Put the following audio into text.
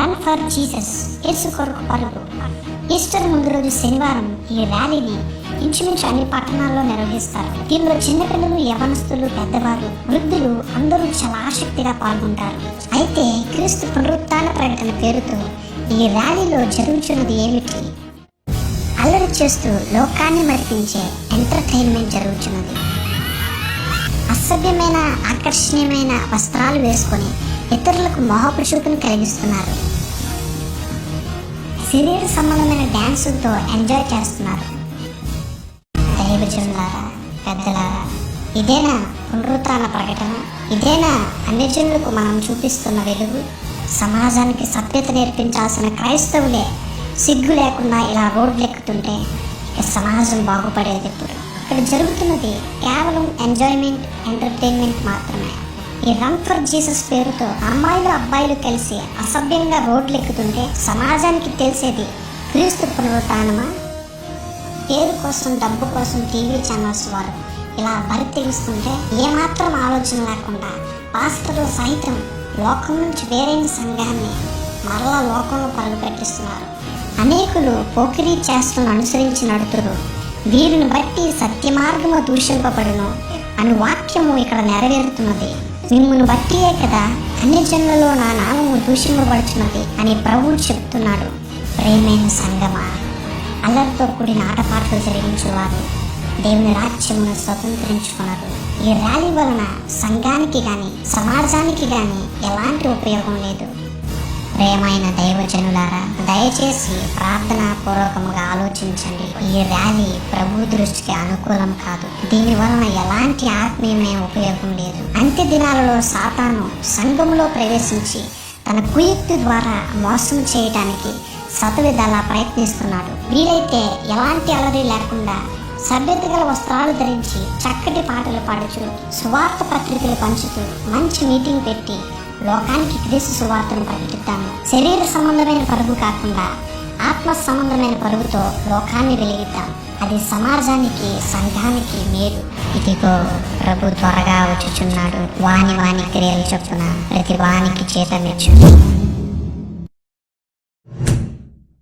Run for Jesus, యేసు కొరకు పరుగు. Easter ముందు రోజు శనివారం ఈ ర్యాలీని ఇంచుమించు అన్ని పట్టణాల్లో నిర్వహిస్తారు. దీనిలో చిన్నపిల్లలు, యవనస్తులు, పెద్దవారు, వృద్ధులు అందరూ చాలా ఆసక్తిగా పాల్గొంటారు. అయితే క్రీస్తు పునరుత్థాన ప్రకటన పేరుతో ఈ ర్యాలీలో జరుగుతున్నది ఏమిటి? అల్లరి చేస్తూ లోకాన్ని మరిపించే ఎంటర్టైన్మెంట్ జరుగుతున్నది. అసభ్యమైన, ఆకర్షణీయమైన వస్త్రాలు వేసుకొని ఇతరులకు మోహపు చూపును కలిగిస్తున్నారు. శరీర సంబంధమైన డ్యాన్సులతో ఎంజాయ్ చేస్తున్నారు. దైవజనులారా, పెద్దలారా, ఇదేనా పునరుత్థాన ప్రకటన? ఇదేనా అన్ని జనులకు మనం చూపిస్తున్న వెలుగు? సమాజానికి సభ్యత నేర్పించాల్సిన క్రైస్తవులే సిగ్గు లేకుండా ఇలా రోడ్లు ఎక్కుతుంటే ఇక సమాజం బాగుపడేది ఎప్పుడు? ఇక్కడ జరుగుతున్నది కేవలం ఎంజాయ్మెంట్, ఎంటర్టైన్మెంట్ మాత్రమే. ఈ రన్ ఫర్ జీసస్ పేరుతో అమ్మాయిలు, అబ్బాయిలు కలిసి అసభ్యంగా రోడ్లు ఎక్కుతుంటే సమాజానికి తెలిసేది క్రీస్తు పునరుత్థానమా? పేరు కోసం, డబ్బు కోసం టీవీ ఛానల్స్ వారు ఇలా బరి తెగిస్తుంటే ఏమాత్రం ఆలోచన లేకుండా పాస్టర్లు సైతం లోకం నుంచి వేరైన సంఘాన్ని మరలా లోకంలో పరుగు పెట్టిస్తున్నారు. అనేకులు పోకిరీ చేష్టలను అనుసరించి నడుతురు. వీరిని బట్టి సత్య మార్గము దూషింపబడును అను వాక్యము ఇక్కడ నెరవేరుతున్నది. మిమ్మును బట్టియే కదా అన్ని జనులలో నా నామము దూషింపబడుతున్నది అని ప్రభువు చెప్తున్నాడు. ప్రేమైన సంగమా, అల్లరితో కూడిన ఆటపాటలు జరిగించేవారు దేవుని రాజ్యమును స్వతంత్రించుకున్నారు. ఈ ర్యాలీ వలన సంఘానికి కానీ సమాజానికి కానీ ఎలాంటి ఉపయోగం లేదు. ప్రేమైన దైవజనులారా, దయచేసి ప్రార్థనా పూర్వకముగా ఆలోచించండి. ఈ ర్యాలీ ప్రభు దృష్టికి అనుకూలం కాదు. దీని వలన ఎలాంటి ఆత్మీయమైన ఉపయోగం లేదు. అంత్య దినాలలో సాతాను సంఘంలో ప్రవేశించి తన కుయుక్తి ద్వారా మోసం చేయడానికి శతవిధాలా ప్రయత్నిస్తున్నాడు. వీలైతే ఎలాంటి అలరి లేకుండా సభ్యత గల వస్త్రాలు ధరించి చక్కటి పాటలు పాడుచు, సువార్త పత్రికలు పంచుతూ మంచి మీటింగ్ పెట్టి లోకానికి క్రీస్తు సువార్తను ప్రకటిద్దాము. శరీర సంబంధమైన పరుగు కాకుండా ఆత్మ సంబంధమైన పరుగుతో లోకాన్ని వెలిగిద్దాం. అది సమాజానికి, సంఘానికి మేలు. ఇదిగో ప్రభు త్వరగా వచ్చుచున్నాడు. వాని క్రియలు చొప్పున ప్రతి వానికి జీతమిచ్చు.